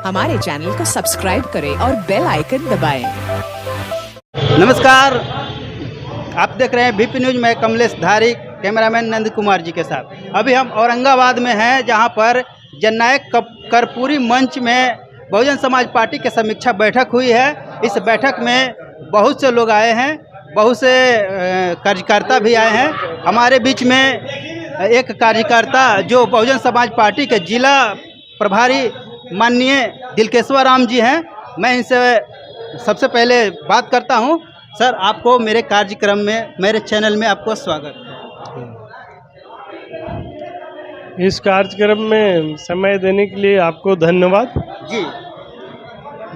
हमारे चैनल को सब्सक्राइब करें और बेल आइकन दबाएं। नमस्कार, आप देख रहे हैं बीपी न्यूज में कमलेश धारी, कैमरामैन नंद कुमार जी के साथ। अभी हम औरंगाबाद में हैं, जहां पर जननायक कर्पूरी मंच में बहुजन समाज पार्टी की समीक्षा बैठक हुई है। इस बैठक में बहुत से लोग आए हैं, बहुत से कार्यकर्ता भी आए हैं। हमारे बीच में एक कार्यकर्ता जो बहुजन समाज पार्टी के जिला प्रभारी माननीय दिलकेश्वर राम जी हैं, मैं इनसे सबसे पहले बात करता हूं। सर, आपको मेरे कार्यक्रम में, मेरे चैनल में आपको स्वागत है। इस कार्यक्रम में समय देने के लिए आपको धन्यवाद जी।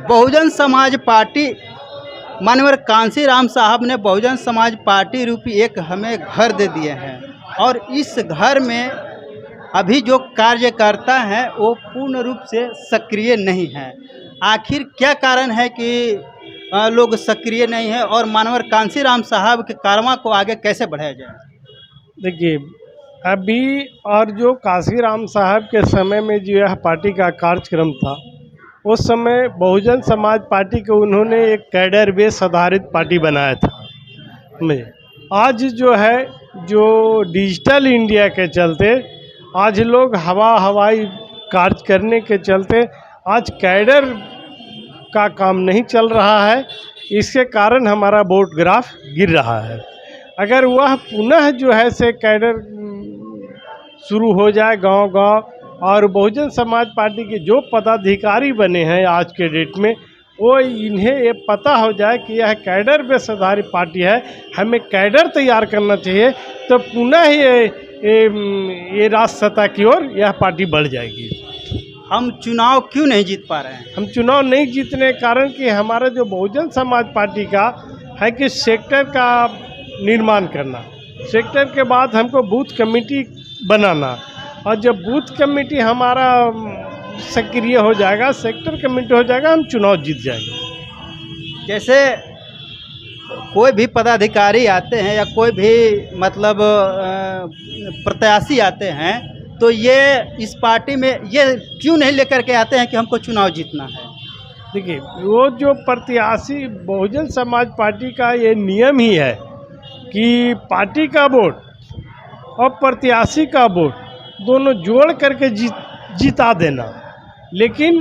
बहुजन समाज पार्टी, माननीय कांसी राम साहब ने बहुजन समाज पार्टी रूपी एक हमें घर दे दिए हैं, और इस घर में अभी जो कार्यकर्ता हैं वो पूर्ण रूप से सक्रिय नहीं हैं। आखिर क्या कारण है कि लोग सक्रिय नहीं हैं, और माननीय कांसी राम साहब के कारवां को आगे कैसे बढ़ाया जाए? देखिए, अभी और जो कांसी राम साहब के समय में जो यह पार्टी का कार्यक्रम था, उस समय बहुजन समाज पार्टी को उन्होंने एक कैडर बेस आधारित पार्टी बनाया था। में आज जो है, जो डिजिटल इंडिया के चलते आज लोग हवाई कार्य करने के चलते आज कैडर का काम नहीं चल रहा है। इसके कारण हमारा वोट ग्राफ गिर रहा है। अगर वह पुनः जो है से कैडर शुरू हो जाए गांव-गांव, और बहुजन समाज पार्टी के जो पदाधिकारी बने हैं आज के डेट में, वो इन्हें ये पता हो जाए कि यह कैडर बेस आधारित पार्टी है, हमें कैडर तैयार करना चाहिए, तो पुनः ये राष्ट्र सत्ता की ओर यह पार्टी बढ़ जाएगी। हम चुनाव क्यों नहीं जीत पा रहे हैं? हम चुनाव नहीं जीतने के कारण कि हमारा जो बहुजन समाज पार्टी का है कि सेक्टर का निर्माण करना, सेक्टर के बाद हमको बूथ कमेटी बनाना, और जब बूथ कमेटी हमारा सक्रिय हो जाएगा, सेक्टर कमेटी हो जाएगा, हम चुनाव जीत जाएंगे। जैसे कोई भी पदाधिकारी आते हैं या कोई भी मतलब प्रत्याशी आते हैं, तो ये इस पार्टी में ये क्यों नहीं लेकर के आते हैं कि हमको चुनाव जीतना है? देखिए, वो जो प्रत्याशी, बहुजन समाज पार्टी का ये नियम ही है कि पार्टी का वोट और प्रत्याशी का वोट दोनों जोड़ करके जीता देना। लेकिन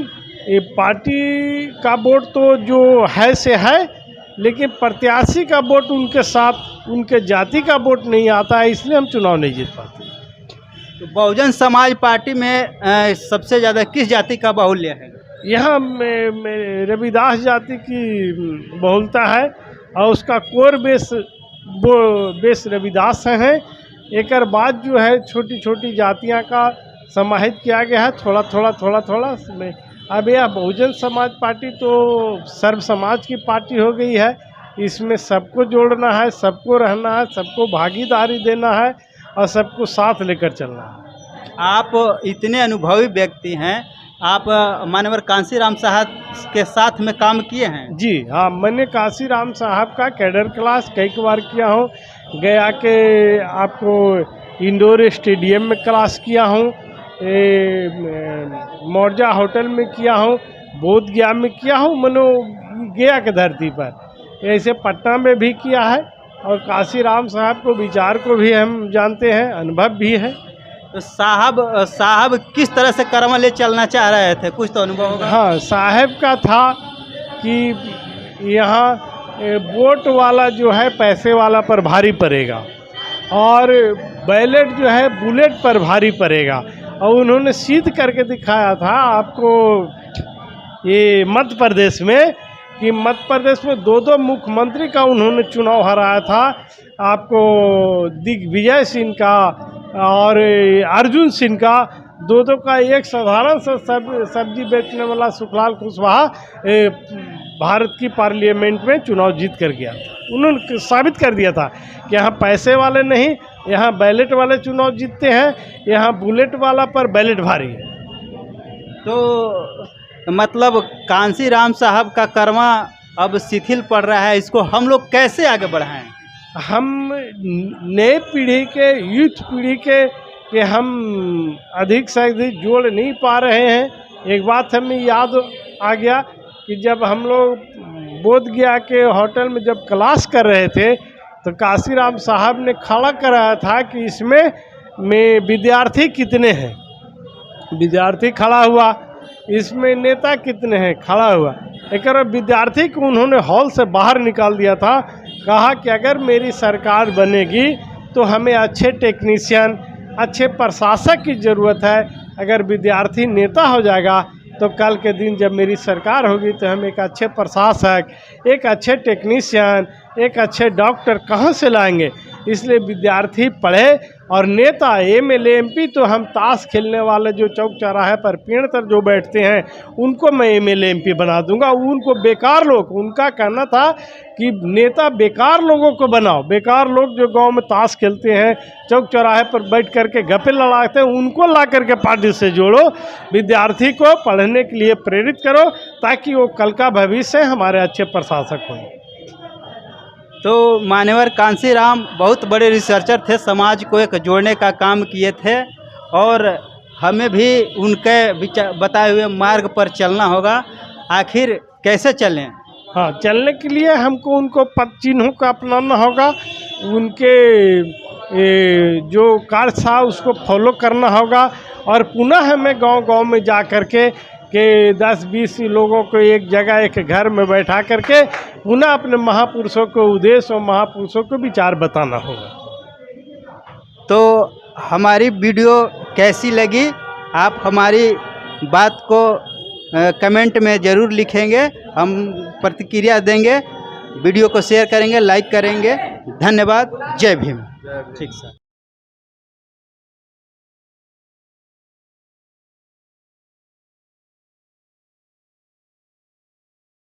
ये पार्टी का वोट तो जो है से है, लेकिन प्रत्याशी का वोट उनके साथ, उनके जाति का वोट नहीं आता है, इसलिए हम चुनाव नहीं जीत पाते। तो बहुजन समाज पार्टी में सबसे ज़्यादा किस जाति का बाहुल्य है? यहाँ रविदास जाति की बहुलता है, और उसका कोर बेस रविदास है। एक बाद जो है छोटी छोटी जातियाँ का समाहित किया गया है, थोड़ा में। अब यह बहुजन समाज पार्टी तो सर्व समाज की पार्टी हो गई है। इसमें सबको जोड़ना है, सबको रहना है, सबको भागीदारी देना है, और सबको साथ लेकर चलना है। आप इतने अनुभवी व्यक्ति हैं, आप माननीय कांसी राम साहब के साथ में काम किए हैं? जी हाँ, मैंने कांसी राम साहब का कैडर क्लास कई बार किया हूँ। गया के आपको इंडोर स्टेडियम में क्लास किया हूँ, मौर्जा होटल में किया हूँ, बोध गया में किया हूँ, मनो गया के धरती पर। ऐसे पटना में भी किया है, और कांसी राम साहब को विचार को भी हम जानते हैं, अनुभव भी है। तो साहब किस तरह से कर्म ले चलना चाह रहे थे, कुछ तो अनुभव होगा? हाँ, साहब का था कि यहाँ वोट वाला जो है पैसे वाला पर भारी पड़ेगा, और बैलेट जो है बुलेट पर भारी पड़ेगा। और उन्होंने सिद्ध करके दिखाया था आपको ये मध्य प्रदेश में, कि मध्य प्रदेश में दो मुख्यमंत्री का उन्होंने चुनाव हराया था। आपको दिग्विजय सिंह का और अर्जुन सिंह का, दो का। एक साधारण सा सब्जी बेचने वाला सुखलाल कुशवाहा भारत की पार्लियामेंट में चुनाव जीत कर गया था। उन्होंने साबित कर दिया था कि यहाँ पैसे वाले नहीं, यहाँ बैलेट वाले चुनाव जीतते हैं, यहाँ बुलेट वाला पर बैलेट भारी है। तो मतलब कांसी राम साहब का कर्मा अब शिथिल पड़ रहा है, इसको हम लोग कैसे आगे बढ़ाएं? हम नए पीढ़ी के, यूथ पीढ़ी के हम अधिक से अधिक जोड़ नहीं पा रहे हैं। एक बात हमें याद आ गया कि जब हम लोग बोध गया के होटल में जब क्लास कर रहे थे तो काशीराम साहब ने खड़ा कराया था कि इसमें विद्यार्थी कितने हैं, विद्यार्थी खड़ा हुआ, इसमें नेता कितने हैं खड़ा हुआ। एक विद्यार्थी को उन्होंने हॉल से बाहर निकाल दिया था, कहा कि अगर मेरी सरकार बनेगी तो हमें अच्छे टेक्नीशियन, अच्छे प्रशासक की ज़रूरत है। अगर विद्यार्थी नेता हो जाएगा तो कल के दिन जब मेरी सरकार होगी तो हम एक अच्छे प्रशासक, एक अच्छे टेक्नीशियन, एक अच्छे डॉक्टर कहाँ से लाएंगे। इसलिए विद्यार्थी पढ़े और नेता एमएलए एमपी तो हम ताश खेलने वाले जो चौक चौराहे पर पेड़ तर जो बैठते हैं उनको मैं एमएलए एमपी बना दूंगा। उनको बेकार लोग, उनका कहना था कि नेता बेकार लोगों को बनाओ, बेकार लोग जो गांव में ताश खेलते हैं, चौक चौराहे पर बैठ करके गप्पे लड़ाते हैं, उनको ला करके पार्टी से जोड़ो, विद्यार्थी को पढ़ने के लिए प्रेरित करो ताकि वो कल का भविष्य हमारे अच्छे प्रशासक हों। तो मान्यवर कांसीराम बहुत बड़े रिसर्चर थे, समाज को एक जोड़ने का काम किए थे और हमें भी उनके बताए हुए मार्ग पर चलना होगा। आखिर कैसे चलें? हाँ, चलने के लिए हमको उनको पद चिन्हों का अपनाना होगा, उनके जो कार्य था उसको फॉलो करना होगा और पुनः हमें गांव-गांव में जा कर के 10-20 लोगों को एक जगह एक घर में बैठा करके पुनः अपने महापुरुषों को उद्देश्य और महापुरुषों को विचार बताना होगा। तो हमारी वीडियो कैसी लगी, आप हमारी बात को कमेंट में ज़रूर लिखेंगे, हम प्रतिक्रिया देंगे, वीडियो को शेयर करेंगे, लाइक करेंगे। धन्यवाद। जय भीम। ठीक सर।